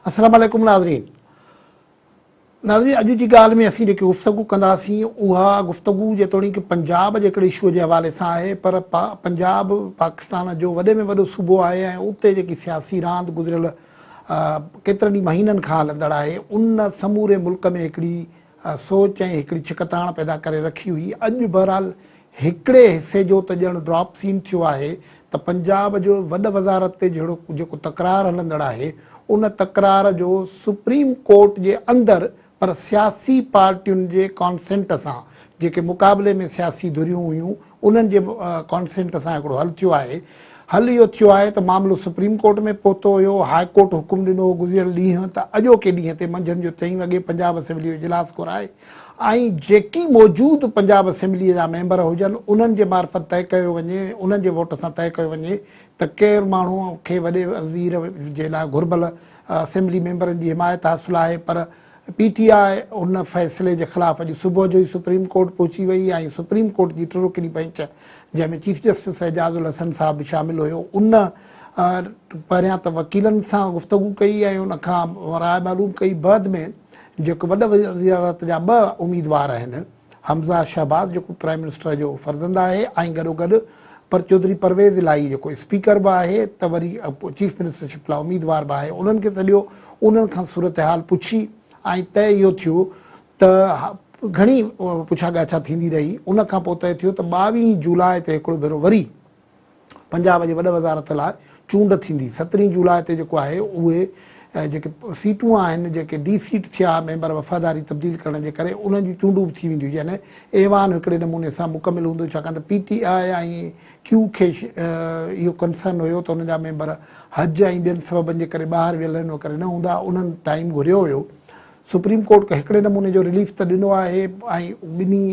अस्सलाम वालेकुम नाज़रीन। अॼु जी ॻाल्हि में असीं जेकी गुफ़्तगू कंदासीं उहा गुफ़्तगू जेतोणीकि पंजाब जे हिकिड़े इशूअ जे हवाले सां आहे, पर पंजाब पाकिस्तान जो वॾे में वॾो सूबो आहे ऐं उते जेकी सियासी रांदि गुज़िरियल केतिरनि ई महीननि खां हलंदड़ आहे, उन समूरे मुल्क में हिकिड़ी सोच ऐं हिकिड़ी छिकताण पैदा करे रखी हुई। अॼु बहरहाल हिकिड़े हिसे जो त ॼण ड्रॉप सीन थियो आहे त पंजाब जो वॾ वज़ारत ते जहिड़ो जेको तकरार हलंदड़ आहे, उन तकरार जो सुप्रीम कोर्ट जे अंदरि पर सियासी पार्टियुनि जे कॉन्सेंट सां, जेके मुक़ाबले में सियासी धुरियूं हुयूं, उन्हनि जे कॉन्सेंट सां हिकिड़ो हल थियो आहे। हल इहो थियो आहे त मामिलो सुप्रीम कोर्ट में पहुतो हुयो, हाई कोर्ट हुकुम ॾिनो गुज़िरियल ॾींहुं त अॼोके ॾींहं ते मंझंदि जो 3 वॻे पंजाब असेंबली जो इजलास घुराए ऐं जेकी मौजूदु पंजाब असेंबलीअ जा मेंबर हुजनि उन्हनि जे मार्फत तइ कयो वञे, उन्हनि जे वोट सां तइ कयो वञे त केरु माण्हू खे वॾे वज़ीर जे लाइ घुर्बल असेंबली मेंबरनि जी हिमायत हासिलु आहे। पर PTI उन फ़ैसिले जे ख़िलाफ़ु अॼु सुबुह जो ई सुप्रीम कोर्ट पहुची वई ऐं सुप्रीम कोर्ट जी टिरोकिनी बेंच, जंहिंमें चीफ जस्टिस एजाज़ुल हसन साहब बि शामिलु हुयो, उन पहिरियां त वकीलनि सां गुफ़्तगू कई ऐं उनखां राय मालूम कई। बाद में जेको वॾ वज़ीरत जा 2 उम्मीदवार आहिनि, हमज़ा शहबाज़ जेको प्राइम मिनिस्टर जो फर्ज़ंद आहे ऐं गॾोगॾु पर चौधरी परवेज़ इलाही जेको स्पीकर बि आहे त वरी चीफ मिनिस्टरशिप लाइ उम्मीदवार बि आहे। उन्हनि खे सॼो उन्हनि खां सूरत हाल पुछी ऐं तइ इहो थियो त घणी पुछा ॻाछा थींदी रही। उन खां पोइ तइ थियो त 22 जुलाई ते हिकिड़ो भेरो वरी पंजाब जे वॾ वज़ारत लाइ चूंड थींदी। 17 जुलाई ते जेको आहे उहे जेके सीटूं आहिनि, जेके D सीट थिया मेंबर वफ़ादारी तब्दील करण जे करे, उन्हनि जूं चूंडूं बि थी वेंदियूं, यानी ऐवान हिकिड़े नमूने सां मुकमिल हूंदो, छाकाणि त PTI ऐं Q खे इहो कंसर्न हुयो त उन जा मेंबर हज ऐं ॿियनि सबबनि जे करे ॿाहिरि वियल आहिनि, करे न हूंदा। उन्हनि टाइम घुरियो हुयो। सुप्रीम कोर्ट हिकिड़े नमूने जो रिलीफ त ॾिनो आहे ऐं ॿिन्ही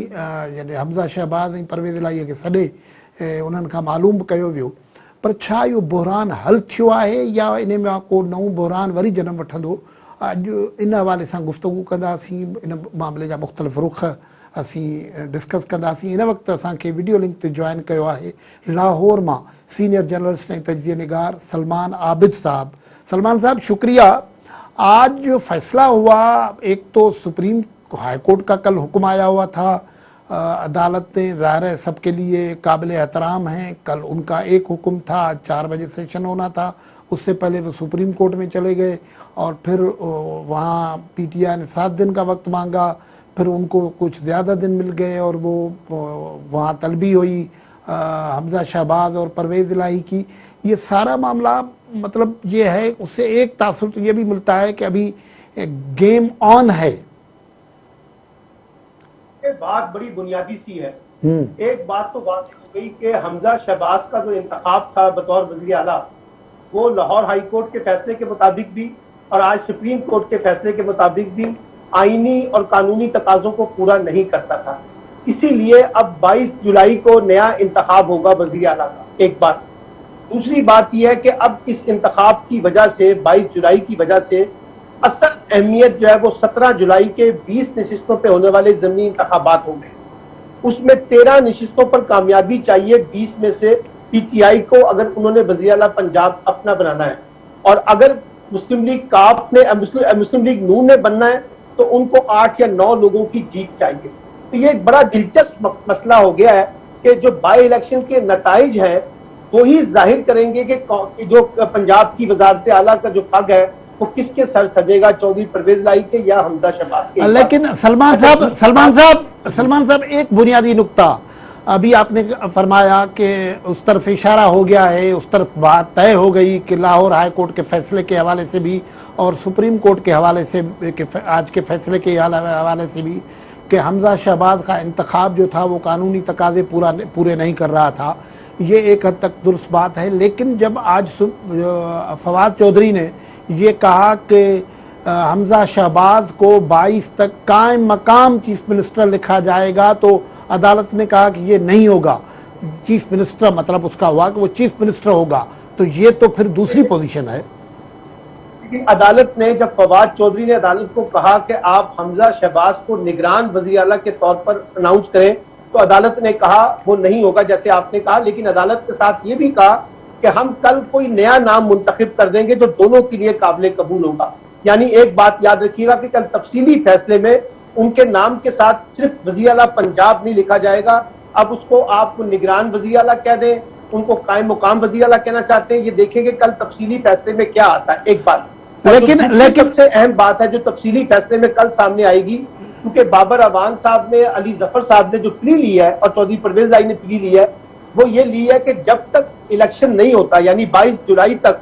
यानी हमज़ा शहबाज़ ऐं परवेज़ इलाहीअ खे सॾे उन्हनि खां मालूम बि कयो वियो। पर छा इहो बहरान हल थियो आहे या इन में को नओं बहरान वरी जनम वठंदो? अॼु इन हवाले सां गुफ़्तगू कंदासीं। इन मामले जा मुख़्तलिफ़ रुख़ असीं डिस्कस कंदासीं। इन वक़्तु असांखे वीडियो लिंक ते जॉइन कयो आहे लाहौर मां सीनियर जर्नलिस्ट ऐं तजज़िया निगार सलमान आबिद साहब। सलमान साहब शुक्रिया। आज जो फैसला हुआ, एक तो सुप्रीम हाई कोर्ट का कल हुक्म आया हुआ था, अदालतें ज़ाहिर है सबके लिए काबिल एहतराम हैं। कल उनका एक हुक्म था, 4 बजे सेशन होना था, उससे पहले वो सुप्रीम कोर्ट में चले गए और फिर वहाँ PTI ने 7 दिन का वक्त मांगा, फिर उनको कुछ ज़्यादा दिन मिल गए और वो वहाँ तलबी हुई हमज़ा शहबाज और परवेज़ इलाही की। ये सारा मामला मतलब ये है, उससे एक तासुर तो ये भी मिलता है कि अभी गेम ऑन है। ये बात बड़ी बुनियादी सी है। एक बात तो वाज़ेह हो गई कि हमज़ा शहबाज का जो इंतखाब था बतौर वज़ीर आला, वो लाहौर हाई कोर्ट के फैसले के मुताबिक भी और आज सुप्रीम कोर्ट के फैसले के मुताबिक भी आईनी और कानूनी तकाज़ों को पूरा नहीं करता था। इसीलिए अब 22 जुलाई को नया इंतखाब होगा वज़ीर आला का। एक बात। दूसरी बात यह है कि अब इस इंतखाब की वजह से 22 जुलाई की वजह से असल अहमियत जो है वो 17 जुलाई के 20 नशिस्तों पे होने वाले ज़मीनी इंतखाबात होंगे। उसमें 13 नशिस्तों पर कामयाबी चाहिए 20 में से PTI को, अगर उन्होंने वज़ीर आला पंजाब अपना बनाना है। और अगर मुस्लिम लीग काफ ने मुस्लिम लीग नून ने बनना है तो उनको 8 या 9 लोगों की जीत चाहिए। तो ये एक बड़ा दिलचस्प मसला हो गया है कि जो बाई इलेक्शन के नताइज हैं वो ही जाहिर करेंगे कि जो पंजाब की वज़ारत आला का जो पग है वो किसके सर सजेगा, चौधरी परवेज़ इलाही के या हमज़ा शहबाज के। लेकिन सलमान साहब एक बुनियादी नुक्ता अभी आपने फरमाया कि उस तरफ इशारा हो गया है, उस तरफ बात तय हो गई कि लाहौर हाई कोर्ट के फैसले के हवाले से भी और सुप्रीम कोर्ट के हवाले से आज के फैसले के हवाले से भी कि हमज़ा शहबाज का इंतखाब जो था वो कानूनी तकाजे पूरे नहीं कर रहा था। ये एक हद तक दुरुस्त बात है। लेकिन जब आज फवाद चौधरी ने ये कहा कि हमज़ा शहबाज को 22 तक कायम मकाम चीफ मिनिस्टर लिखा जाएगा, तो अदालत ने कहा कि ये नहीं होगा। चीफ मिनिस्टर मतलब उसका हुआ कि वो चीफ मिनिस्टर होगा, तो ये तो फिर दूसरी पोजीशन है। अदालत ने, जब फवाद चौधरी ने अदालत को कहा कि आप हमज़ा शहबाज को निगरान वज़ीर आला के तौर पर अनाउंस करें, तो अदालत ने कहा वो नहीं होगा जैसे आपने कहा। लेकिन अदालत के साथ ये भी कहा कि हम कल कोई नया नाम मुंतखब कर देंगे जो दोनों के लिए काबिल कबूल होगा। यानी एक बात याद रखिएगा कि कल तफसीली फैसले में उनके नाम के साथ सिर्फ वज़ीर आला पंजाब नहीं लिखा जाएगा। अब उसको आप निगरान वज़ीर आला कह दें, उनको कायम मुकाम वज़ीर आला कहना चाहते हैं, ये देखेंगे कल तफसीली फैसले में क्या आता है। एक बात लेकिन सबसे अहम बात है जो तफसीली फैसले में कल सामने आएगी, क्योंकि बाबर अवान साहब ने, अली जफर साहब ने जो प्ली ली है और चौधरी परवेज आई ने प्ली ली है, वो ये ली है कि जब तक इलेक्शन नहीं होता यानी 22 जुलाई तक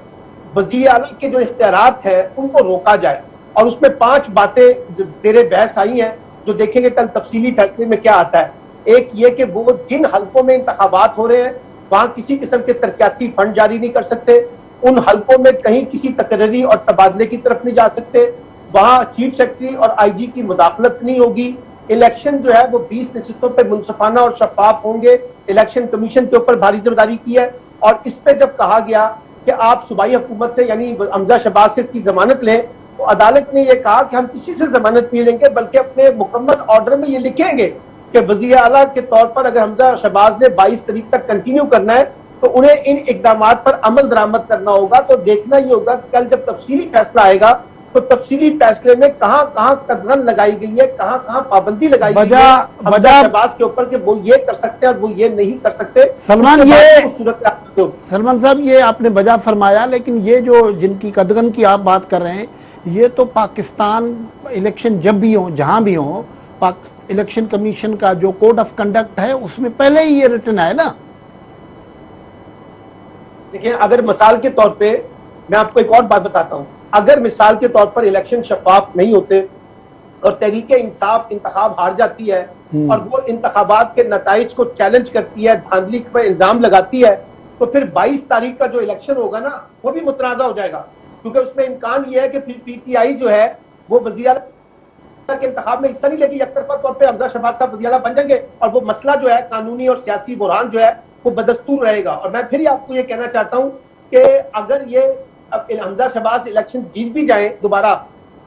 वज़ीर आला के जो इख्तियारात है उनको रोका जाए। और उसमें 5 बातें तेरे बहस आई हैं जो देखेंगे कल तफसीली फैसले में क्या आता है। एक ये कि वो जिन हल्कों में इंतखाबात हो रहे हैं वहां किसी किस्म के तरक्याती फंड जारी नहीं कर सकते, उन हल्कों में कहीं किसी तकरीरी और तबादले की तरफ नहीं जा सकते, वहां चीफ सेक्रेटरी और आईजी की मुदाखलत नहीं होगी, इलेक्शन जो है वो 20 नशिस्तों पर मुनसफाना और शफाफ होंगे। इलेक्शन कमीशन के ऊपर भारी जिम्मेदारी की है। और इस पे जब कहा गया कि आप सूबाई हुकूमत से यानी हमजा शहबाज से इसकी जमानत लें, तो अदालत ने यह कहा कि हम किसी से जमानत नहीं लेंगे, बल्कि अपने मुकम्मल ऑर्डर में ये लिखेंगे कि वज़ीर आला के तौर पर अगर हमजा शहबाज ने 22 तारीख तक कंटिन्यू करना है तो उन्हें इन इकदाम पर अमल दरामद करना होगा। तो देखना ही होगा कि कल जब तफसीली फैसला आएगा तो तफसीली फैसले में कहां कहां कदगन लगाई गई है, कहां कहां पाबंदी लगाई गई है हमजा शहबाज के ऊपर कि वो ये कर सकते हैं और वो ये नहीं कर सकते। सलमान, ये सलमान साहब ये आपने वजह फरमाया, लेकिन ये जो जिनकी कदगन की आप बात कर रहे हैं, ये तो पाकिस्तान इलेक्शन जब भी हो, जहां भी हो, इलेक्शन कमीशन का जो कोड ऑफ कंडक्ट है उसमें पहले ही ये रिटर्न है ना। देखिए, अगर मिसाल के तौर पे मैं आपको एक और बात बताता हूं, अगर मिसाल के तौर पर इलेक्शन शफाफ नहीं होते और तहरीके इंसाफ इंतखाब हार जाती है और वो इंतखाबात के नताइज को चैलेंज करती है, धांधली पर इल्जाम लगाती है, तो फिर 22 तारीख का जो इलेक्शन होगा ना वो भी मुतनाज़ा हो जाएगा, क्योंकि उसमें इम्कान यह है कि फिर पीटीआई जो है वो वज़ीर आला के इंतखाब में हिस्सा नहीं लेगी, एकतरफा तौर पर हमजा शहबाज साहब वज़ीर आला बन जाएंगे और वो मसला जो है कानूनी और सियासी बुरहान जो है वो बदस्तूर रहेगा। और मैं फिर आपको ये कहना चाहता हूं कि अगर ये हमजा शहबाज इलेक्शन जीत भी जाए दोबारा,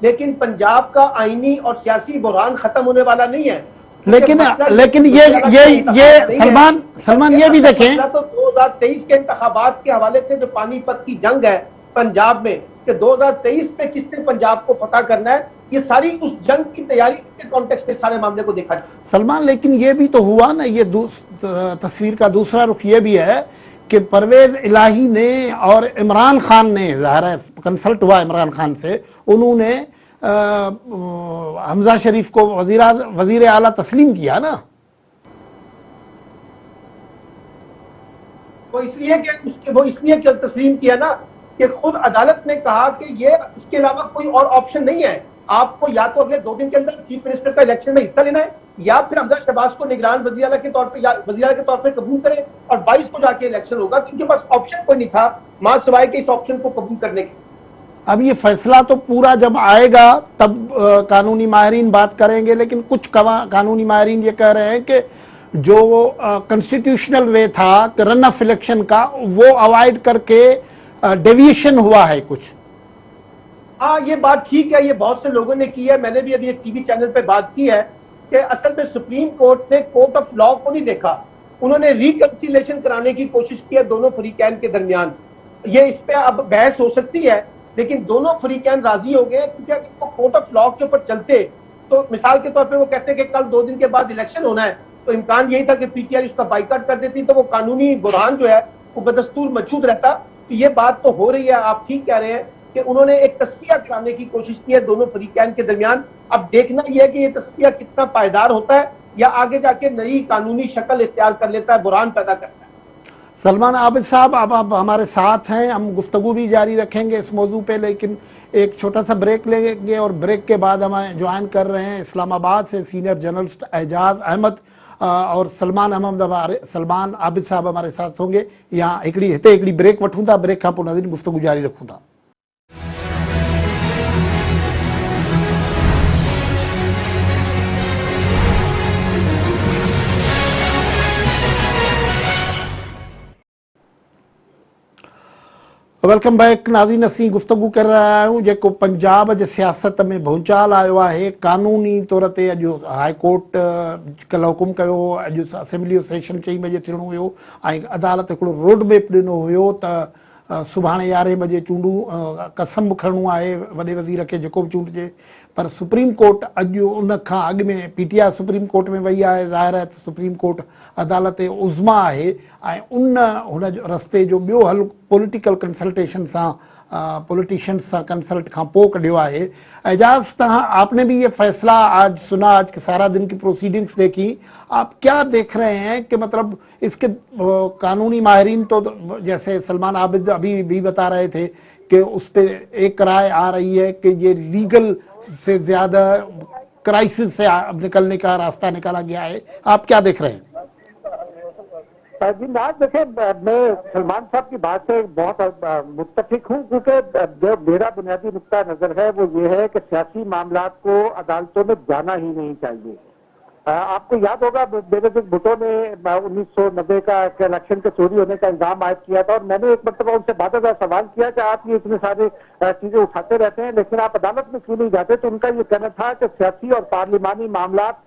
लेकिन पंजाब का आईनी और सियासी बुरहान खत्म होने वाला नहीं है। लेकिन ये सलमान ये भी देखें तो 2023 के इंतखाबात के हवाले से जो पानीपत की जंग है पंजाब में कि 2023 में किसने पंजाब को फतह करना है, ये सारी उस जंग की तैयारी के कॉन्टेक्स्ट में सारे मामले को देखा जाए। सलमान, लेकिन ये भी तो हुआ ना, ये तस्वीर का दूसरा रुख ये भी है कि परवेज इलाही ने और इमरान खान ने, ज़ाहिर है कंसल्ट हुआ इमरान खान से, उन्होंने हमजा शरीफ को वजीर आला तस्लीम किया ना। वो इसलिए क्यों तस्लीम किया ना कि खुद अदालत ने कहा कि ये इसके अलावा कोई और ऑप्शन नहीं है, आपको या तो अगले 2 दिन के अंदर चीफ मिनिस्टर का इलेक्शन में हिस्सा लेना है या फिर हमजा शहबाज को निगरान वज़ीर आला के तौर पर या वज़ीर आला के तौर पर कबूल करें और 22 को जाके इलेक्शन होगा, क्योंकि बस ऑप्शन कोई नहीं था मां सिवाय के इस ऑप्शन को कबूल करने के। अब ये फैसला तो पूरा जब आएगा तब कानूनी माहिरीन बात करेंगे, लेकिन कुछ कानूनी माहिरीन ये कह रहे हैं कि जो कॉन्स्टिट्यूशनल वे था रन ऑफ इलेक्शन का वो अवॉइड करके डेविएशन हुआ है कुछ। हाँ, ये बात ठीक है, ये बहुत से लोगों ने की है, मैंने भी अभी एक टीवी चैनल पे बात की है कि असल में सुप्रीम कोर्ट ने कोर्ट ऑफ लॉ को नहीं देखा, उन्होंने रिकंसिलेशन कराने की कोशिश की है दोनों फरीकैन के दरमियान। ये इस पे अब बहस हो सकती है, लेकिन दोनों फरीकैन राजी हो गए, क्योंकि अगर वो कोर्ट ऑफ लॉ के ऊपर चलते तो मिसाल के तौर पर वो कहते कि कल 2 दिन के बाद इलेक्शन होना है, तो इम्कान यही था कि पीटीआई उसका बाइकआउट कर देती, तो वो कानूनी बुरहान जो है वो बदस्तूर मौजूद रहता। तो ये बात तो हो रही है, आप ठीक कह रहे हैं कि उन्होंने एक तस्फिया कराने की कोशिश की है दोनों फरीकैन के दरमियान। अब देखना यह है कि ये तस्फिया कितना पायदार होता है या आगे जाके नई कानूनी शक्ल इख्तियार कर लेता है, बुरहान पैदा करता है। सलमान आबिद साहब, अब आप हमारे साथ हैं, हम गुफ्तगू भी जारी रखेंगे इस मौजू पे, लेकिन एक छोटा सा ब्रेक लेंगे और ब्रेक के बाद हमें ज्वाइन कर रहे हैं इस्लामाबाद से सीनियर जर्नलिस्ट एजाज अहमद और सलमान आबिद साहब हमारे साथ होंगे। यहाँ हिकिड़ी ब्रेक वठूं था, ब्रेक खां पोइ नज़ीर गुफ्तगू जारी रखूं था। वेलकम बैक नाज़रीन, असीं गुफ्तगू कर रहा आहियूं जेको पंजाब जे सियासत में भूचाल आयो आहे। कानूनी तौर ते अॼु हाई कोर्ट कल्ह हुकुम कयो, अॼु असेंबली जो सेशन 4 बजे थियणो हुयो ऐं अदालत हिकिड़ो रोड मैप ॾिनो हुयो त सुभाणे 11 बजे चूंडू कसम खणणो आहे वॾे वज़ीर खे जेको बि चूंडजे, पर सुप्रीम कोर्ट अॼु उन खां अॻु में पीटीआई सुप्रीम कोर्ट में वई आहे। ज़ाहिर आहे त सुप्रीम कोर्ट अदालत उज़्मा आहे ऐं हुन जो रस्ते जो ॿियो हल पॉलिटिकल कंसल्टेशन सां पॉलिटिशियंस सां कंसल्ट खां पोइ कढियो आहे। एजाज, तहाँ आपने भी ये फैसला आज सुना, आज के सारा दिन की प्रोसीडिंग्स देखी, आप क्या देख रहे हैं कि मतलब इसके कानूनी माहिरीन तो जैसे सलमान आबिद अभी भी बता रहे थे कि उस पर एक राय आ रही है कि ये लीगल से ज्यादा क्राइसिस से निकलने का रास्ता निकाला गया है, आप क्या देख रहे हैं? जी नाज, देखिए मैं सलमान साहब की बात से बहुत मुत्तफिक हूँ, क्योंकि जो मेरा बुनियादी नुक्ता नजर है वो ये है कि सियासी मामलात को अदालतों में जाना ही नहीं चाहिए। आपको याद होगा बेनजीर भुट्टो ने 1990 का इलेक्शन के चोरी होने का इल्जाम आयद किया था और मैंने एक मरतबा उनसे बाकायदा सवाल किया कि आप ये इतने सारे चीजें उठाते रहते हैं लेकिन आप अदालत में क्यों नहीं जाते, तो उनका ये कहना था कि सियासी और पार्लिमानी मामलात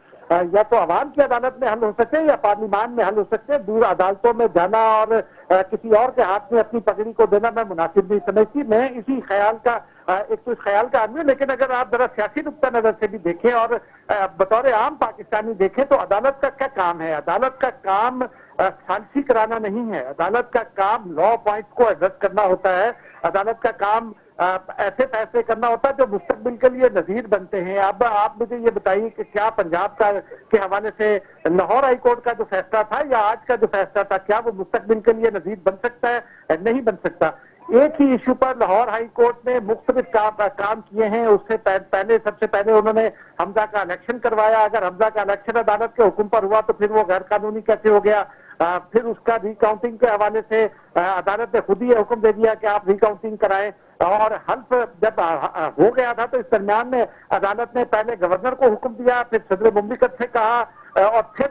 या तो अवाम की अदालत में हल हो सकते हैं या पार्लिमान में हल हो सकते हैं। दूर अदालतों में जाना और किसी और के हाथ में अपनी पगड़ी को देना मैं मुनासिब नहीं समझती। मैं इसी ख्याल का एक तो इस ख्याल का आदमी, लेकिन अगर आप जरा सियासी नुक्ता नजर से भी देखें और बतौर आम पाकिस्तानी देखें तो अदालत का क्या काम है? अदालत का काम सालिसी कराना नहीं है, अदालत का काम लॉ पॉइंट्स को एड्रेस करना होता है, अदालत का काम ऐसे फैसले करना होता है जो मुस्तकबिल के लिए नजीर बनते हैं। अब आप मुझे ये बताइए कि क्या पंजाब का के हवाले से लाहौर हाई कोर्ट का जो फैसला था या आज का जो फैसला था, क्या वो मुस्तकबिल के लिए नजीर बन सकता है? नहीं बन सकता। एक ही इशू पर लाहौर हाई कोर्ट ने मुख्तलिफ काम किए हैं। उससे पहले सबसे पहले उन्होंने हमजा का इलेक्शन करवाया। अगर हमजा का इलेक्शन अदालत के हुक्म पर हुआ तो फिर वो गैर कानूनी कैसे हो गया? फिर उसका रिकाउंटिंग के हवाले से अदालत ने खुद ही हुक्म दे दिया कि आप रिकाउंटिंग कराएं और हल्फ जब हो गया था तो इस दरमियान में अदालत ने पहले गवर्नर को हुक्म दिया, फिर सदर मुमलिकत से कहा और फिर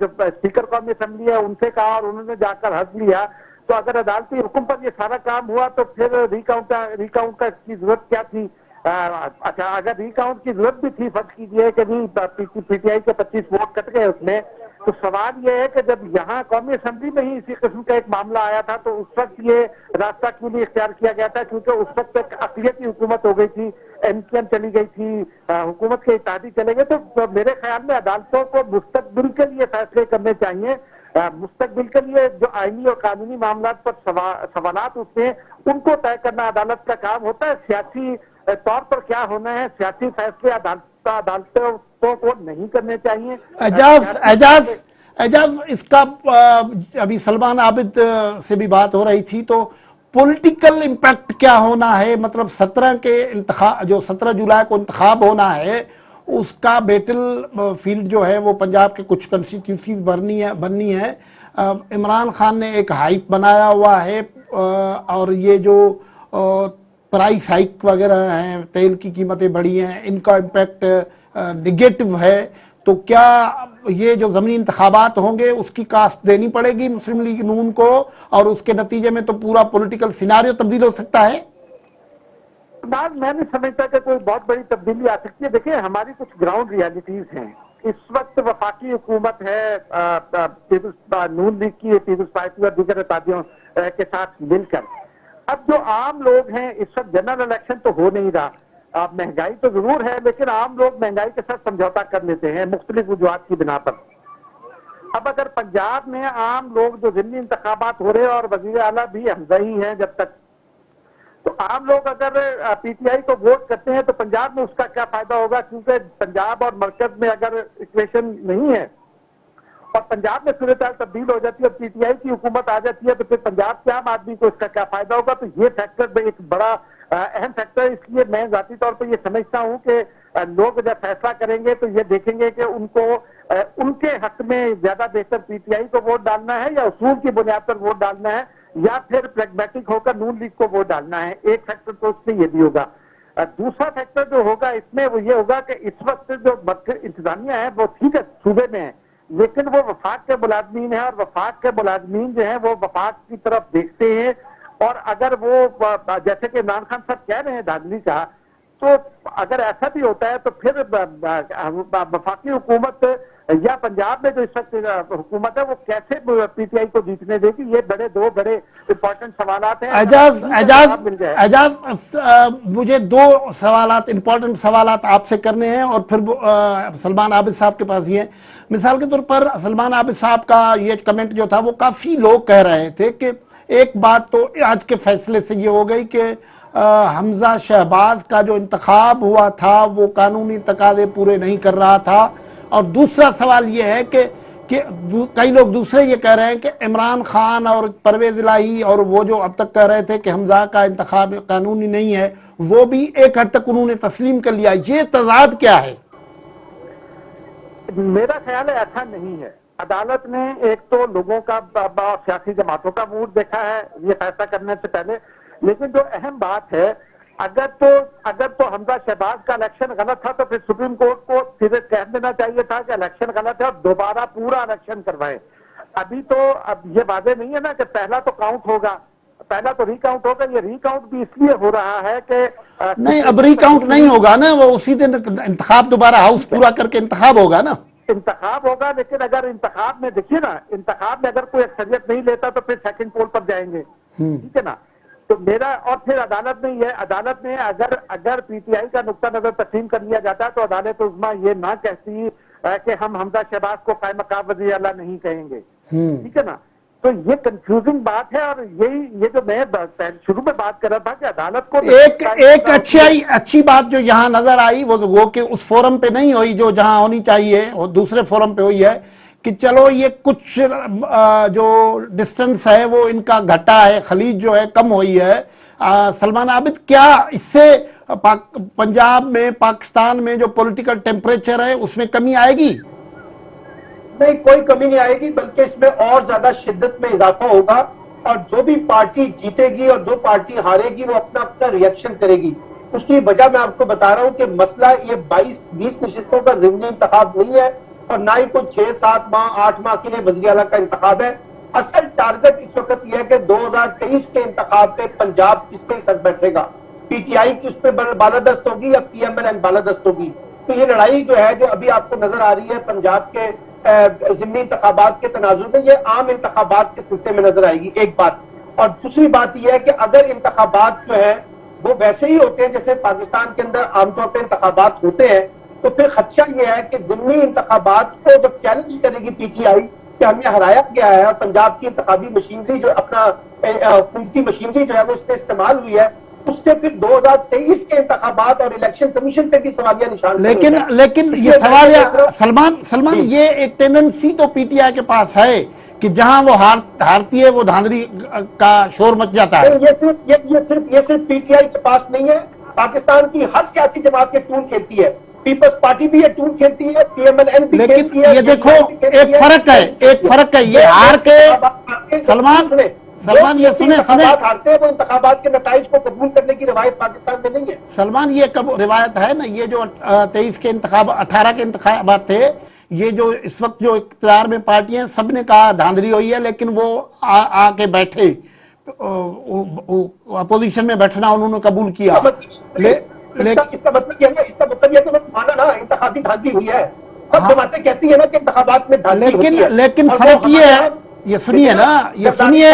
जो स्पीकर कौमी असेंबली है उनसे कहा और उन्होंने जाकर हल्फ लिया। तो अगर अदालती हुक्म पर ये सारा काम हुआ तो फिर रिकाउंट की जरूरत क्या थी? अच्छा, अगर रिकाउंट की जरूरत भी थी, फर्ज कीजिए कि पीटीआई के 25 वोट कट गए उसमें, तो सवाल यह है कि जब यहाँ कौमी असेंबली में ही इसी किस्म का एक मामला आया था तो उस वक्त ये रास्ता क्यों नहीं इख्तियार किया गया था? क्योंकि उस वक्त एक अक़लियती हुकूमत हो गई थी, एमकेएम चली गई थी, हुकूमत के इत्तेहादी चले गए। तो मेरे ख्याल में अदालतों को मुस्तकबिल के लिए फैसले करने चाहिए। मुस्तकबिल के लिए जो आईनी और कानूनी मामला पर सवालात उठते हैं उनको तय करना अदालत का काम होता है। सियासी तौर पर क्या होना है, सियासी फैसले अदालतों को नहीं करने चाहिए। एजाज इसका अभी सलमान आबिद से भी बात हो रही थी, तो पॉलिटिकल इम्पैक्ट क्या होना है? मतलब 17 जुलाई को इंतखाब होना है, उसका बैटल फील्ड जो है वो पंजाब के कुछ कंस्टिट्यूंसीज बननी है। इमरान खान ने एक हाइप बनाया हुआ है और ये जो प्राइस हाइक वगैरह हैं, तेल की कीमतें बढ़ी हैं, इनका इम्पैक्ट निगेटिव है। तो क्या ये जो ज़मीनी इंतखाबात होंगे उसकी कास्ट देनी पड़ेगी मुस्लिम लीग नून को और उसके नतीजे में तो पूरा पॉलिटिकल सिनारियो तब्दील हो सकता है? मैं नहीं समझता कि कोई बहुत बड़ी तब्दीली आ सकती है। देखिए, हमारी कुछ ग्राउंड रियलिटीज हैं। इस वक्त वफाकी हुकूमत है नून लीग की, पीपल्स पार्टी और दीगर इत्तेहादियों के साथ मिलकर। अब जो आम लोग हैं, इस वक्त जनरल इलेक्शन तो हो नहीं रहा, महंगाई तो जरूर है लेकिन आम लोग महंगाई के साथ समझौता कर लेते हैं मुख्तलिफ वजूहात की बिना पर। अब अगर पंजाब में आम लोग जो ज़िमनी इंतखाबात हो रहे हैं और वजीर आला भी हमजा ही हैं जब तक, तो आम लोग अगर पीटीआई को वोट करते हैं तो पंजाब में उसका क्या फायदा होगा? क्योंकि पंजाब और मरकज में अगर इक्वेशन नहीं है और पंजाब में सूरत हाल तब्दील हो जाती है और पीटीआई की हुकूमत आ जाती है तो फिर पंजाब के आम आदमी को इसका क्या फायदा होगा? तो ये फैक्टर एक बड़ा अहम फैक्टर। इसलिए मैं जाती तौर पर यह समझता हूं कि लोग जब फैसला करेंगे तो ये देखेंगे कि उनको उनके हक में ज्यादा बेहतर पीटीआई को वोट डालना है या उसूल की बुनियाद पर वोट डालना है या फिर प्रैग्मेटिक होकर नून लीग को वोट डालना है। एक फैक्टर तो उसमें ये भी होगा। दूसरा फैक्टर जो होगा इसमें वो ये होगा कि इस वक्त जो इंतजामिया है वो ठीक है सूबे में है, लेकिन वो वफाक के मुलाजमीन है और वफाक के मुलाजमीन जो है वो वफाक की तरफ देखते हैं। और अगर वो जैसे कि इमरान खान साहब कह रहे हैं धांधली का, तो अगर ऐसा भी होता है तो फिर वफाकी हुकूमत या पंजाब में जो इस वक्त हुकूमत है वो कैसे पीटीआई को जीतने देगी, ये दो बड़े इंपॉर्टेंट सवालात हैं। एजाज, मुझे दो सवालात, इंपॉर्टेंट सवालात आपसे करने हैं और फिर सलमान आबिद साहब के पास ये है। मिसाल के तौर पर सलमान आबिद साहब का ये कमेंट जो था वो काफी लोग कह रहे थे कि एक बात तो आज के फैसले से ये हो गई कि हमजा शहबाज का जो इंतखाब हुआ था वो कानूनी तकाजे पूरे नहीं कर रहा था, और दूसरा सवाल ये है कि कई लोग दूसरे ये कह रहे हैं कि इमरान खान और परवेज इलाही और वो जो अब तक कह रहे थे कि हमजा का इंतखाब कानूनी नहीं है, वो भी एक हद तक उन्होंने तस्लीम कर लिया। ये तजाद क्या है? मेरा ख्याल है ऐसा नहीं है। अदालत ने एक तो लोगों का सियासी जमातों का मूड देखा है ये फैसला करने से पहले, लेकिन जो अहम बात है, अगर तो हमजा शहबाज का इलेक्शन गलत था तो फिर सुप्रीम कोर्ट को सीधे कह देना चाहिए था कि इलेक्शन गलत है और दोबारा पूरा इलेक्शन करवाएं। अभी तो अब ये वादे नहीं है ना कि पहला तो काउंट होगा, पहला तो रिकाउंट होगा। ये रिकाउंट भी इसलिए हो रहा है कि नहीं, अब रिकाउंट नहीं होगा ना, वो उसी दिन इंतखाब दोबारा हाउस पूरा करके इंतखाब होगा ना, इंतखाब होगा। लेकिन अगर इंतखाब में देखिए ना, इंतखाब में अगर कोई अक्सरियत नहीं लेता तो फिर सेकंड पोल पर जाएंगे, ठीक है ना। तो मेरा और फिर अदालत ने अगर पीटीआई का नुक्ता नजर तस्लीम कर लिया जाता तो अदालत उज़्मा ये ना कहती कि हम हमजा शहबाज को कायम मकाम वज़ीर आला नहीं कहेंगे, ठीक है ना। तो ये कंफ्यूजिंग बात है, और ये जो मैं शुरू में बात कर रहा था कि अदालत को एक अच्छी बात जो यहाँ नजर आई वो कि उस फोरम पे नहीं हुई जो जहां होनी चाहिए, वो दूसरे फोरम पे हुई है कि चलो ये कुछ जो डिस्टेंस है वो इनका घटा है, खलीज जो है कम हुई है। सलमान आबिद, क्या इससे पंजाब में, पाकिस्तान में जो पॉलिटिकल टेम्परेचर है उसमें कमी आएगी? नहीं, कोई कमी नहीं आएगी, बल्कि इसमें और ज्यादा शिद्दत में इजाफा होगा। और जो भी पार्टी जीतेगी और जो पार्टी हारेगी वो अपना अपना रिएक्शन करेगी। उसकी वजह मैं आपको बता रहा हूं कि मसला ये 22-20 नशिस्तों का ज़िमनी इंतखाब नहीं है और ना ही कोई 6-7 माह 8 माह के लिए वज़ीर आला का इंतखाब है। असल टारगेट इस वक्त यह है कि 2023 के इंतखाब पे पंजाब किसके सर बैठेगा, पीटीआई की उस पर बालादस्त होगी या पीएमएल बालादस्त होगी। तो ये लड़ाई जो है, जो अभी आपको नजर आ रही है पंजाब के ज़िमनी इंतखाबात के तनाजुर में, ये आम इंतखाबात के सिलसिले में नजर आएगी, एक बात। और दूसरी बात यह है कि अगर इंतखाबात जो है वो वैसे ही होते हैं जैसे पाकिस्तान के अंदर आमतौर पर इंतखाबात होते हैं, तो फिर खदशा यह है कि ज़िमनी इंतखाबात को जब चैलेंज करेगी पीटीआई कि हमें हराया गया है और पंजाब की इंतखाबी मशीनरी जो अपना हुकूमती मशीनरी जो है वो इसमें इस्तेमाल हुई है, उससे फिर 2023 के इंतखाबात और इलेक्शन कमीशन पे भी सवालिया निशान। लेकिन ये सवाल सलमान ये एक टेंडेंसी तो पीटीआई के पास है कि जहां वो हारती है वो धांधली का शोर मच जाता है। ये सिर्फ पीटीआई के पास नहीं है, पाकिस्तान की हर सियासी जमात के टूल खेलती है। पीपल्स पार्टी भी ये टूल खेलती है, पीएमएल भी खेलती है। ये देखो एक फर्क है ये हार के सलमान ये सुने हारते हैं वो इंतखाबात के नताइज को कबूल करने की रिवायत पाकिस्तान में नहीं है। सलमान, ये कब रिवायत है ना, ये जो 23 के इंतखाब 18 के इंतखाबात थे, ये जो इस वक्त जो इख्तियार में पार्टियां सब ने कहा धांधली हुई है, लेकिन वो आके बैठे, अपोजिशन में बैठना उन्होंने कबूल किया। इसका मतलब यह कि माना ना इंतखाबी धांधली हुई है। सब जमातें कहती है ना कि इंतखाबात में धांधली होती है। लेकिन फर्क ये है, ये सुनिए ना, ये सुनिए,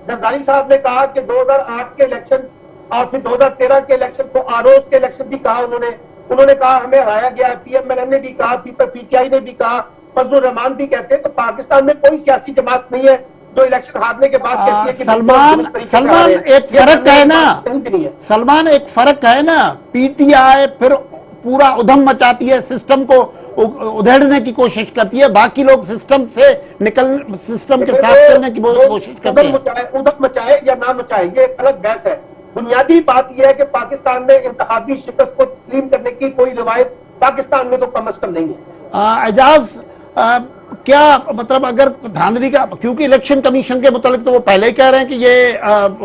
जरदारी साहब ने कहा कि 2008 के इलेक्शन और फिर 2013 के इलेक्शन को आरोज के इलेक्शन भी कहा उन्होंने कहा हमें हराया गया। पीएमएल ने भी कहा, पीटीआई ने भी कहा, फजलुर रहमान भी कहते हैं। तो पाकिस्तान में कोई सियासी जमात नहीं है जो इलेक्शन हारने के बाद कहती है कि सलमान एक फर्क है ना, सलमान एक फर्क है ना, पीटीआई फिर पूरा उधम मचाती है, सिस्टम को उधेड़ने की कोशिश करती है, बाकी लोग सिस्टम के साथ चलने की कोशिश करते हैं। उधम मचाए या ना मचाए ये अलग बहस है। बुनियादी बात यह है कि पाकिस्तान में इंतखाबी शिकस्त को तस्लीम करने की कोई रिवायत पाकिस्तान में तो कम अज कम नहीं है। एजाज, क्या मतलब अगर धांधली का, क्योंकि इलेक्शन कमीशन के मुतालिक तो वो पहले ही कह रहे हैं कि ये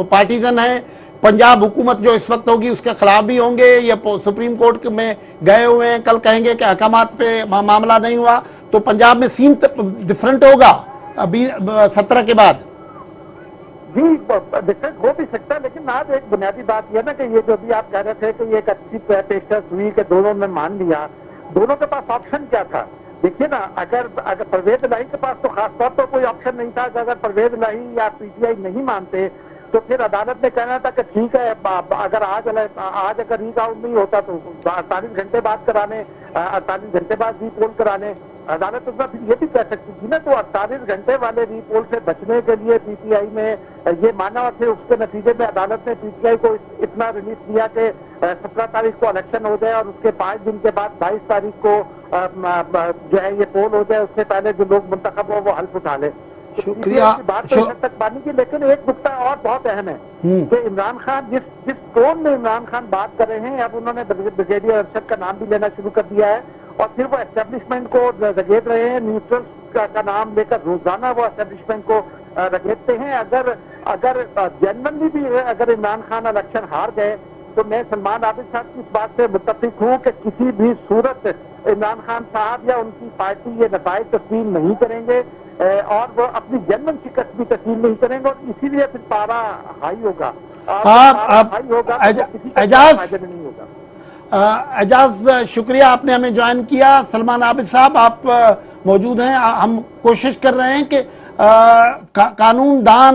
पार्टीजन है, पंजाब हुकूमत जो इस वक्त होगी उसके खिलाफ भी होंगे, या सुप्रीम कोर्ट में गए हुए हैं, कल कहेंगे कि अहकामात पे मामला नहीं हुआ, तो पंजाब में सीन डिफरेंट होगा अभी 17 के बाद। जी डिफरेंट हो भी सकता है, लेकिन आज एक बुनियादी बात यह ना कि ये जो भी आप कह रहे थे कि ये एक अच्छी पेशकश हुई कि दोनों ने मान लिया, दोनों के पास ऑप्शन क्या था? देखिए ना, अगर परवेज इलाही के पास तो खासतौर पर कोई ऑप्शन नहीं था। अगर परवेज इलाही या पीटीआई नहीं मानते तो फिर अदालत ने कहना था कि ठीक है, अगर आज अगर रीड आउट नहीं होता तो 48 घंटे बाद कराने, 48 घंटे बाद रीपोल कराने। अदालत तो फिर ये भी कह सकती थी ना, तो 48 घंटे वाले रीपोल से बचने के लिए पीटीआई ने ये माना, और फिर उसके नतीजे में अदालत ने पीटीआई को इतना रिलीफ दिया कि 17 तारीख को इलेक्शन हो जाए और उसके 5 दिन के बाद 22 तारीख को जो है ये पोल हो जाए, उससे पहले जो लोग मुंतखब हो वो हल्फ उठा ले। शुक्रिया। बात तो हद तक मानी की, लेकिन एक नुकता और बहुत अहम है कि इमरान खान जिस टोन में इमरान खान बात कर रहे हैं, अब उन्होंने ब्रिगेडियर अरशद का नाम भी लेना शुरू कर दिया है और फिर वो एस्टेब्लिशमेंट को रगेद रहे हैं, न्यूट्रल का नाम लेकर रोजाना वो एस्टेब्लिशमेंट को रगेदते हैं। अगर जनरली भी अगर इमरान खान इलेक्शन हार गए तो मैं सलमान आबिद साहब की इस बात से मुत्तफिक हूँ कि किसी भी सूरत इमरान खान साहब या उनकी पार्टी ये नताइज तस्लीम नहीं करेंगे और वो अपनी जनरल शिकस्त भी तस्लीम नहीं करेंगे, और इसीलिए फिर पारा हाई होगा। हाई होगा तो किसी का फायदा नहीं होगा। एजाज, शुक्रिया आपने हमें ज्वाइन किया। सलमान आबिद साहब, आप मौजूद हैं। हम कोशिश कर रहे हैं कि कानूनदान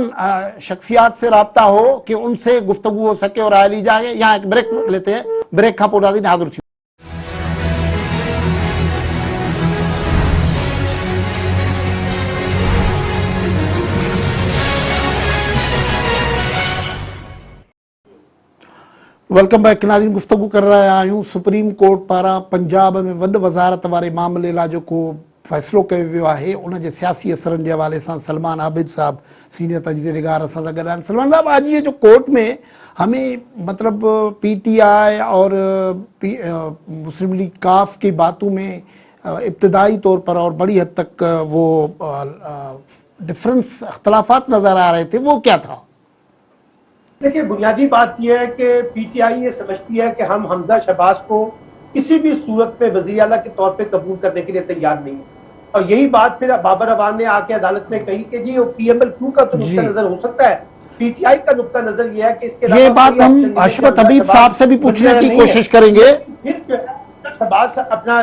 शख्सियात से राब्ता हो कि उनसे गुफ्तगू हो सके और राय ली जाए। यहाँ एक ब्रेक लेते हैं, ब्रेक खां पोइ हाज़िर थी। Welcome back. नाज़रीन, गुफ्तगू कर रहा आहियूं सुप्रीम कोर्ट पारां पंजाब में वॾ वज़ारत वारे मामले लाइ जेको फ़ैसिलो कयो वियो आहे उन जे सियासी असरनि जे हवाले सां सलमान आबिद साहब सीनियर तजदीदगार असां सां गॾु आहिनि। सलमान साहब, आज ये जो कोर्ट में हमें मतलब पीटीआई और मुस्लिम लीग काफ की बातों में इब्तदाई तौर पर और बड़ी हद तक वो डिफरेंस अख्तलाफात नज़र आ रहे थे, वो क्या था? देखिए, बुनियादी बात यह है कि पीटीआई ये समझती है कि हम हमजा शहबाज को किसी भी सूरत में वज़ीर आला के तौर पे कबूल करने के लिए तैयार नहीं है, और यही बात फिर बाबर अवान ने आके अदालत में कही कि जी पीएमएल-2 का तो नुक्ता नजर हो सकता है, पीटीआई का नुक्ता नजर यह है कि इसके ये बात हम हशमत हबीब साहब से भी पूछने की कोशिश करेंगे। फिर शहबाज अपना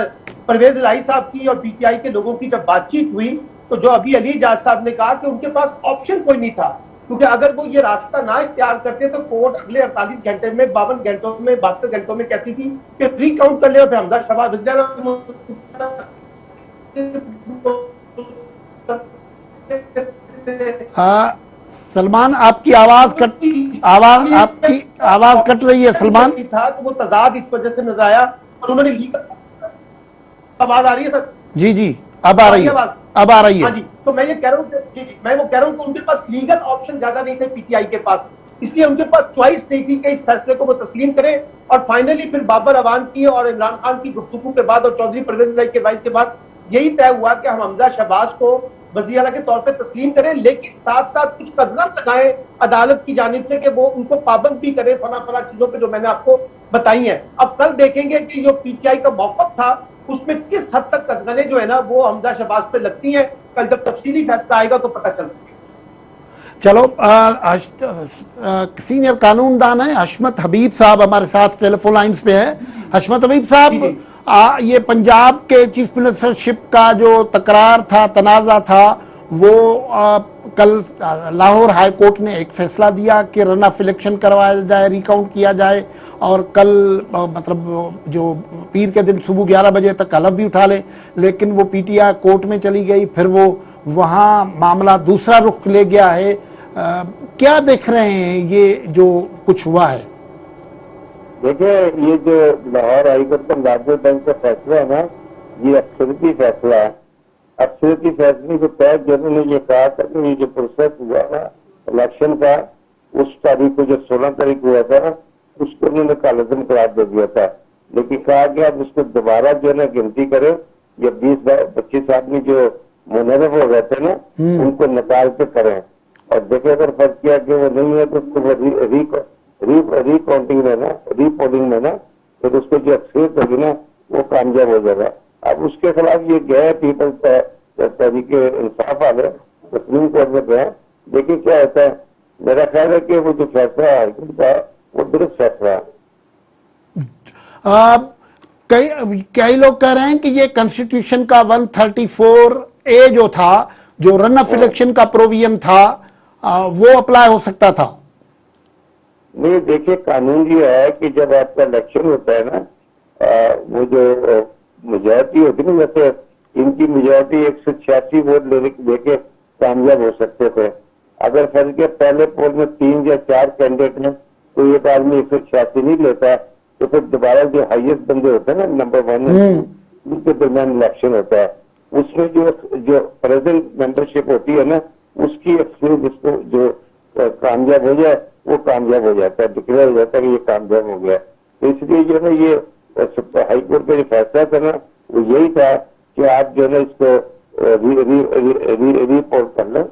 परवेज इलाही साहब की और पीटीआई के लोगों की जब बातचीत हुई तो जो अभी अली इजाज साहब ने कहा कि उनके पास ऑप्शन कोई नहीं था, क्योंकि अगर वो ये रास्ता ना इख्तियार करते तो कोर्ट अगले 48 घंटे में 52 घंटों में 72 घंटों में कहती थी कि रिकाउंट कर ले और फिर हमजा शहबाज सलमान, आपकी आवाज कट रही है सलमान। था तो वो तजाद इस वजह से नजर आया और उन्होंने लीक। आवाज आ रही है सर? जी जी, अब आ रही है, अब आ रही है। हाँ जी, तो मैं ये कह रहा हूँ कि उनके पास लीगल ऑप्शन ज्यादा नहीं थे पीटीआई के पास, इसलिए उनके पास चॉइस नहीं थी कि इस फैसले को वो तस्लीम करें। और फाइनली फिर बाबर अवान की और इमरान खान की गुफ्तगू के बाद और चौधरी परवेज इलाही के एडवाइस के बाद यही तय हुआ कि हम हमजा शहबाज को वज़ीर आला के तौर पे तस्लीम करें, लेकिन साथ साथ कुछ कदम लगाए अदालत की जानिब से कि वो उनको पाबंद भी करे फला चीजों पे जो मैंने आपको बताई है। अब कल देखेंगे कि जो पीटीआई का मौक़िफ़ था उसमें किस हद तक कदगने जो है ना वो हमजा शहबाज पे लगती हैं। कल जब तफसीली फैसला आएगा तो पता चल सकेगा। चलो, सीनियर कानूनदान है हशमत हबीब साहब हमारे साथ टेलीफोन लाइंस पे है। हशमत हबीब साहब, ये पंजाब के चीफ मिनिस्टरशिप का जो तकरार था, तनाज़ा था, वो कल लाहौर हाई कोर्ट ने एक फैसला दिया कि रन ऑफ इलेक्शन करवाया जाए, रिकाउंट किया जाए, और कल मतलब जो पीर के दिन सुबह 11 बजे तक हलफ भी उठा ले, लेकिन वो पीटीआई कोर्ट में चली गई, फिर वो वहाँ मामला दूसरा रुख ले गया है। क्या देख रहे हैं ये जो कुछ हुआ है? देखिए, ये जो लाहौर हाईकोर्ट का नाजर बैंक का फैसला है ना, ये अक्सरती फैसला है। अक्सरती फैसले के तहत जिन्होंने ये कहा था कि ये जो प्रोसेस हुआ ना इलेक्शन का, उस तारीख को जो 16 तारीख हुआ था उसको उन्होंने कालजम करार दे दिया था, लेकिन कहा कि आप उसको दोबारा जो है ना गिनती करें। ये 20-25 आदमी जो मुनहरफ हो गए थे ना उनको निकाल के करें, और देखे अगर फर्ज किया कि वो नहीं है तो उसको रिकाउंटिंग में ना, रिपोलिंग में ना, फिर उसको जो अक्सरियत होगी ना वो कामयाब हो जाएगा। अब उसके खिलाफ ये गए पीपल्स तहरीके इंसाफ वाले सुप्रीम कोर्ट में गए। देखिए क्या होता है, मेरा ख्याल है कि वो जो फैसला है हाईकोर्ट का वो दुरुस्त फैसला है। कई लोग कह रहे हैं कि ये कॉन्स्टिट्यूशन का 134A जो था, जो रन ऑफ इलेक्शन का प्रोविजन था, वो अप्लाई हो सकता था। नहीं, देखिए कानून ये है कि जब आपका इलेक्शन होता है ना, वो जो मेजोरिटी होती है ना, जैसे इनकी मेजोरिटी 186 वोट लेके कामयाब हो सकते थे। अगर फर्ज के पहले पोल में 3 या 4 कैंडिडेट हैं तो एक आदमी 186 नहीं लेता, तो फिर दोबारा जो हाईएस्ट बंदे होते हैं ना, नंबर 1 उनके दरमियान इलेक्शन होता है। उसमें जो प्रेजेंट मेंबरशिप होती है ना, उसकी एक्सक्लूड जिसको जो कामयाब हो जाए वो कामयाब हो जाता है, डिक्लेयर हो जाता है कि ये कामयाब हो गया। तो इसलिए जो है ये हाईकोर्ट का जो फैसला था ना, वो यही था कि आप जो है ना इसको रीपोल कर लें,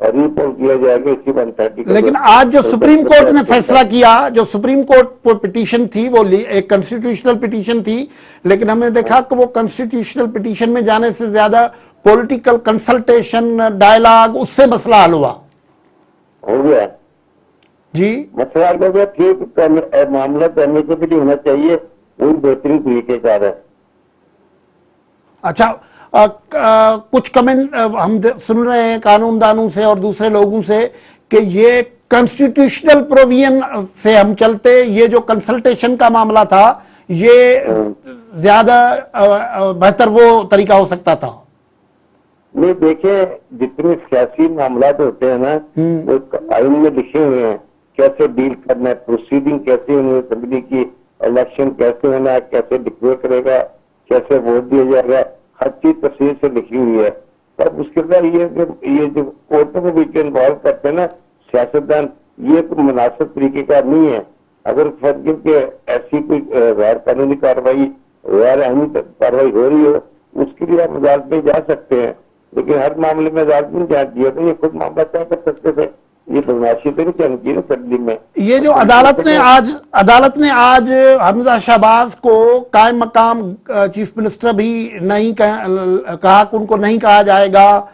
और रीपोल किया जाएगा इसी 130। लेकिन आज जो सुप्रीम कोर्ट ने फैसला किया, जो सुप्रीम कोर्ट पर पिटीशन थी वो एक कॉन्स्टिट्यूशनल पिटीशन थी, लेकिन हमने देखा कि वो कॉन्स्टिट्यूशनल पिटीशन में जाने से ज्यादा पॉलिटिकल कंसल्टेशन, डायलॉग, उससे मसला हल हुआ। हो गया जी, मसला हो गया। ठीक मामला करने के लिए होना चाहिए, वही बेहतरीन तरीके का है। अच्छा, कुछ कमेंट हम सुन रहे हैं कानूनदानों से और दूसरे लोगों से कि ये कॉन्स्टिट्यूशनल प्रोविजन से हम चलते, ये जो कंसल्टेशन का मामला था ये ज्यादा बेहतर वो तरीका हो सकता था। नहीं, देखिए जितने सियासी मामला होते हैं ना, वो आइन में लिखे हुए हैं कैसे डील करना है, प्रोसीडिंग कैसे होनी है, असेंबली की इलेक्शन कैसे होना है, कैसे डिक्लेयर करेगा, कैसे वोट दिया जाएगा, हर चीज तफसील से लिखी हुई है। तब उसके बाद ये जो कोर्टों को बीच इन्वॉल्व करते हैं ना सियासतदान, ये तो मुनासिब तरीके का नहीं है। अगर फर्ज के ऐसी कोई गैर कानूनी कार्रवाई, गैर आईनी कार्रवाई हो रही हो, उसके लिए आप अदालत में जा सकते हैं, लेकिन हर मामले में अदालत में जा दिया तो ये खुद मामला तय कर सकते थे। ये बदमाशी तो नहीं चलनी चाहिए ना असेंबली में। ये जो अदालत ने आज हमजा शहबाज को कायम मकाम चीफ मिनिस्टर भी नहीं कहा कि उनको नहीं कहा जाएगा।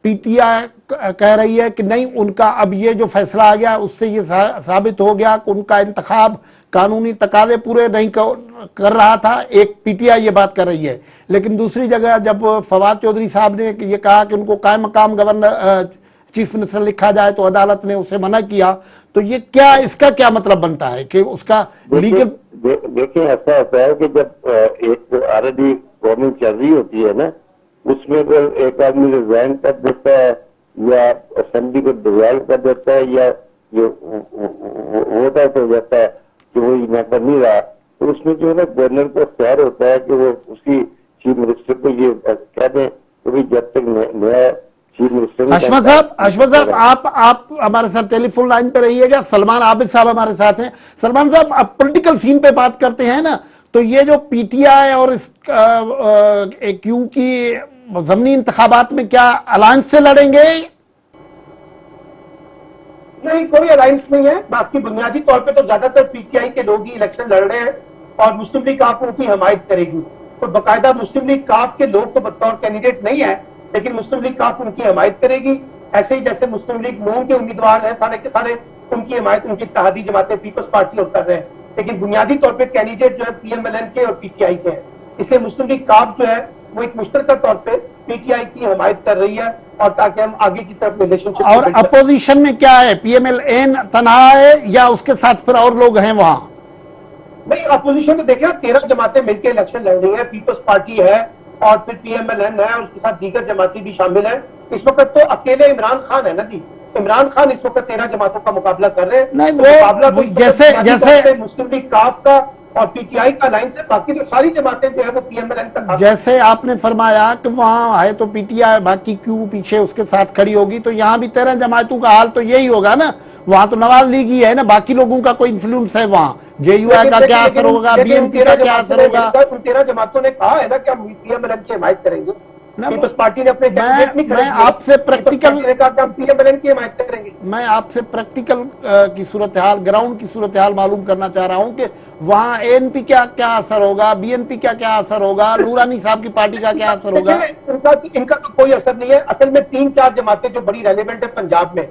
पीटीआई कह रही है कि नहीं, उनका अब ये जो फैसला आ गया उससे ये साबित हो गया कि उनका इंतखाब कानूनी तकाजे पूरे नहीं कर रहा था। एक पीटीआई ये बात कर रही है, लेकिन दूसरी जगह जब फवाद चौधरी साहब ने ये कहा कि उनको कायम मकाम गवर्नर चीफ मिनिस्टर लिखा जाए तो अदालत ने उसे मना किया। तो ये क्या, इसका क्या मतलब बनता है कि उसका लीगल? देखिए ऐसा होता है कि जब एक ऑलरेडी गवर्नमेंट चल रही होती है ना, उसमें अगर एक आदमी रिजाइन कर देता है या असेंबली को डिसॉल्व कर देता है या जो वोट आउट हो जाता है कि वो यहाँ पर नहीं रहा, तो उसमें जो है ना गवर्नर को अख्तियार होता है कि वो उसी चीफ मिनिस्टर को ये कह दें कि जब तक नया अशमत साहब, आप हमारे साथ टेलीफोन लाइन पे रहिएगा। सलमान आबिद साहब हमारे साथ हैं। सलमान साहब, आप पॉलिटिकल सीन पे बात करते हैं ना, तो ये जो पीटीआई और क्यू की ज़मीनी इंतखाबात में क्या अलायंस से लड़ेंगे? नहीं, कोई अलायंस नहीं है। बाकी बुनियादी तौर पे तो ज्यादातर पीटीआई के लोग ही इलेक्शन लड़ रहे हैं और मुस्लिम लीग काफ उनकी हमायत करेगी। तो बाकायदा मुस्लिम लीग काफ के लोग तो बतौर कैंडिडेट नहीं है, लेकिन मुस्लिम लीग काफ उनकी हमायत करेगी। ऐसे ही जैसे मुस्लिम लीग नून के उम्मीदवार हैं सारे के सारे, उनकी हमायत उनकी इत्तेहादी जमातें पीपल्स पार्टी और कर रहे हैं, लेकिन बुनियादी तौर पे कैंडिडेट जो है पीएमएलएन के और पीटीआई के हैं। इसलिए मुस्लिम लीग काफ जो है वो एक मुश्तरका तौर पे पीटीआई की हमायत कर रही है, और ताकि हम आगे की तरफ रिलेशनशिप। और अपोजिशन में क्या है? पीएमएलएन तनहा है या उसके साथ फिर और लोग हैं वहां? नहीं, अपोजिशन तो देखिए 13 जमातें मिलकर इलेक्शन लड़ रही है। पीपल्स पार्टी है और फिर पीएमएलएन है, और उसके साथ दीगर जमाती भी शामिल है। इस वक्त तो अकेले इमरान खान है ना जी। इमरान खान इस वक्त 13 जमातों का मुकाबला कर रहे हैं। नहीं, तो मुकाबला जैसे मुस्लिम लीग काफ का और पीटीआई का लाइन से, बाकी तो सारी जमातें जो है वो पीएमएलएन का साथ। जैसे आपने फरमाया कि वहां है तो पीटीआई, बाकी क्यों पीछे उसके साथ खड़ी होगी, तो यहाँ भी 13 जमातों का हाल तो यही होगा ना। वहां तो नवाज लीग ही है ना, बाकी लोगों का कोई इन्फ्लुएंस है वहां? जेयूआई का क्या असर होगा, बीएनपी का क्या असर होगा? 13 जमातों ने कहा है ना कि हम पीएमएलएन की हिमायत करेंगे। ना, पीपल्स पार्टी ने अपने कैंडिडेट नहीं खड़े मैं किए। आपसे पीपल्स प्रैक्टिकल पार्टी ने कहा कि हम पीएमएलएन की हिमायत करेंगे। मैं आपसे प्रैक्टिकल की सूरत हाल, ग्राउंड की सूरत हाल मालूम करना चाह रहा हूं कि वहां एएनपी क्या क्या असर होगा, बीएनपी क्या क्या असर होगा, नूरानी साहब की पार्टी का क्या असर होगा। इनका तो कोई असर नहीं है। असल में 3-4 जमातें जो बड़ी रेलेवेंट है पंजाब में,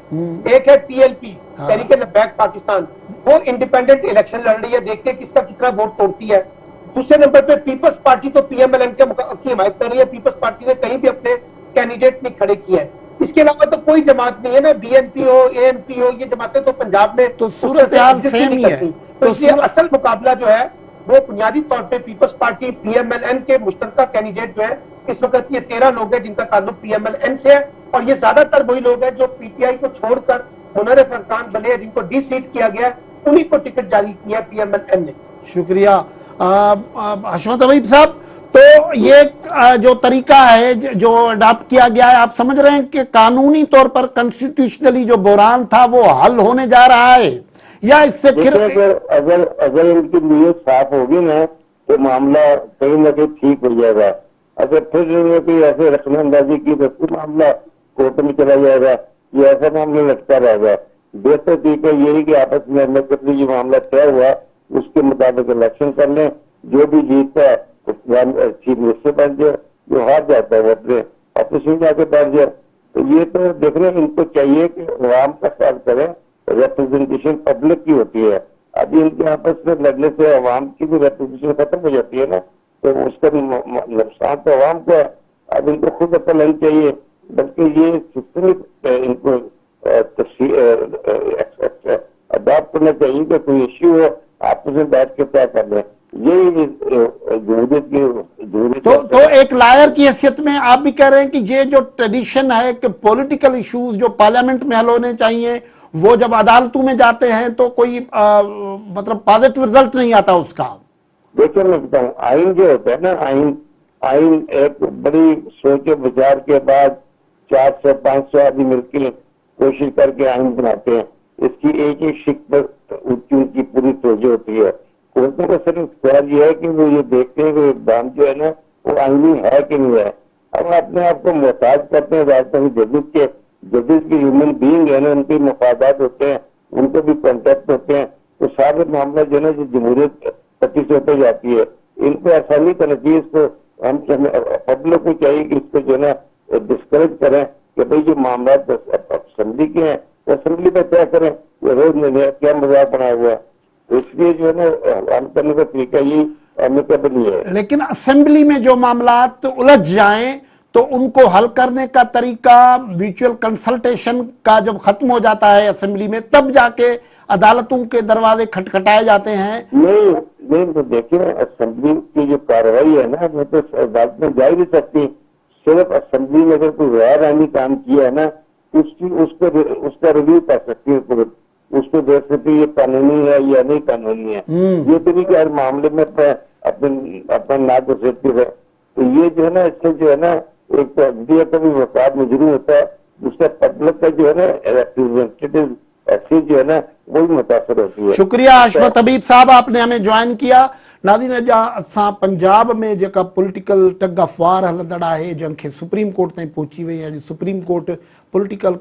एक है टीएलपी, तहरीक लब्बैक पाकिस्तान, वो इंडिपेंडेंट इलेक्शन लड़ रही है, देखते हैं किसका कितना वोट तोड़ती है। दूसरे नंबर पे पीपल्स पार्टी तो पीएमएलएन की हिमायत कर रही है। पीपल्स पार्टी ने कहीं भी अपने कैंडिडेट नहीं खड़े किए हैं। इसके अलावा तो कोई जमात नहीं है ना, बीएनपी हो, एएनपी हो, ये जमातें तो पंजाब में तो सूरत हाल सेम ही है। तो इसलिए असल मुकाबला जो है वो बुनियादी तौर पे पीपल्स पार्टी पीएमएलएन के मुश्तरका कैंडिडेट जो है, इस वक्त ये 13 लोग हैं जिनका ताल्लुक पीएमएलएन से है, और ये ज्यादातर वही लोग हैं जो पीटीआई को छोड़कर मुनर्रिफ फरकान बने, जिनको डी सीट किया गया, उन्हीं को टिकट जारी किया पीएमएलएन ने। शुक्रिया हशमत हबीब साहब। तो ये जो तरीका है जो अडॉप्ट किया गया है, आप समझ रहे हैं कि कानूनी तौर पर कॉन्स्टिट्यूशनली जो बहरान था वो हल होने जा रहा है, या इससे फिर अगर इनकी नीयत साफ होगी ना तो मामला कहीं ना कहीं ठीक हो जाएगा। अगर फिर कोई ऐसे रखने अंदाजी की तो फिर मामला कोर्ट में चला जाएगा, ये ऐसा मामला लटका रहेगा। बेहतर तरीका यही कि आपस में जो मामला तय हुआ उसके मुताबिक इलेक्शन कर लें, जो भी जीतता है चीफ मिनिस्टर बन जाए, जो हार जाता है वो अपने ऑफिस में जाके बैठ जाए। तो ये तो देखने इनको चाहिए कि आवाम का ख्याल करें, रिप्रेजेंटेशन पब्लिक की होती है। अभी इनके आपस में लड़ने से आवाम की भी रिप्रेजेंटेशन खत्म हो जाती है ना, तो उसका नुकसान तो आवाम को है। अब इनको खुद अकल नहीं चाहिए, बल्कि ये सिस्टमिक इनको अडॉप्ट करना चाहिए कि कोई इश्यू हो आपस में बैठ के तय कर लें। यही तो एक लायर की हैसियत में आप भी कह रहे हैं कि ये जो ट्रेडिशन है कि पॉलिटिकल इश्यूज जो पार्लियामेंट में हल होने चाहिए वो जब अदालतों में जाते हैं तो कोई मतलब पॉजिटिव रिजल्ट नहीं आता उसका। देखिए मैं बताऊं, आइन जो होता है ना, आइन एक बड़ी सोच विचार के बाद 400-500 आदमी मिलकर कोशिश करके आइन बनाते हैं। इसकी एक एक शिक पर उनकी पूरी तोजह होती है। कोर्टों का सिर्फ ख्याल ये है कि वो ये देखते हैं कि इक़दाम जो है ना वो आईनी है कि नहीं है। अब अपने आप को मोहताज करते हैं अदालतों की जजेस की ह्यूमन बीइंग है ना, उनके मफादात होते हैं, उनको भी कॉन्टेक्ट होते हैं। तो सारे मामला जो है ना जो जमहूरियत पति से होते जाती है, इनको आसानी करना चाहिए। इसको हम पब्लिक को चाहिए कि इसको जो है ना डिस्करेज करें कि भाई जो मामला असेंबली के हैं वो असेंबली में तय करें, ये रोज नहीं क्या मजाक बनाया हुआ है। इसलिए जो है ना हल करने का तरीका ये एमिकेबल नहीं है। लेकिन असेंबली में जो मामला तो उलझ जाएं तो उनको हल करने का तरीका म्यूचुअल कंसल्टेशन का जब खत्म हो जाता है असेंबली में, तब जाके अदालतों के दरवाजे खटखटाए जाते हैं। नहीं तो देखिए असेंबली की जो कार्रवाई है ना वो तो अदालत में जा ही नहीं सकती। सिर्फ असेंबली में अगर कोई गैर आईनी काम किया है ना उसका रिव्यू कर सकती है, उसको देख सकती ये कानूनी है या नहीं कानूनी है। ये तो नहीं कि हर मामले में अपना नाक घुसेड़ती है। तो ये जो है ना इससे जो है ना एक तो अगली का भी वफाद मजरू होता है, दूसरा पब्लिक का जो है ना रिप्रेजेंटेटिव ऐसी जो है ना वो भी मुतासर होती है। शुक्रिया हशमत हबीब साहब, आपने हमें ज्वाइन किया। नाज़रीन, असां पंजाब में जेका पॉलिटिकल टग ऑफ वार हलंदड़ आहे जंहिंखे सुप्रीम कोर्ट ताईं पहुची वई आहे। सुप्रीम कोर्ट पॉलिटिकल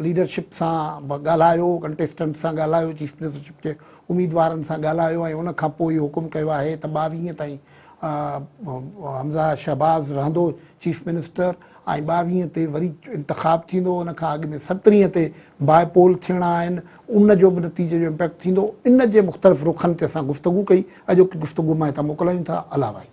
लीडरशिप सां ॻाल्हायो, कंटेस्टेंट सां ॻाल्हायो, चीफ मिनिस्टरशिप के उम्मीदवारनि सां ॻाल्हायो ऐं उन खां पोइ इहो हुकुम कयो आहे त 22 ताईं हमज़ा शहबाज़ रहंदो चीफ मिनिस्टर ऐं 22 ते वरी इंतखाब थींदो। उन खां अॻु में 17 ते बाय पोल थियणा आहिनि, उन जो बि नतीजे जो इम्पैक्ट थींदो। इन जे मुख़्तलिफ़ रुखनि ते असां गुफ़्तगू कई। अॼोकी गुफ़्तगू मां हितां मोकिलायूं था। अला भाई।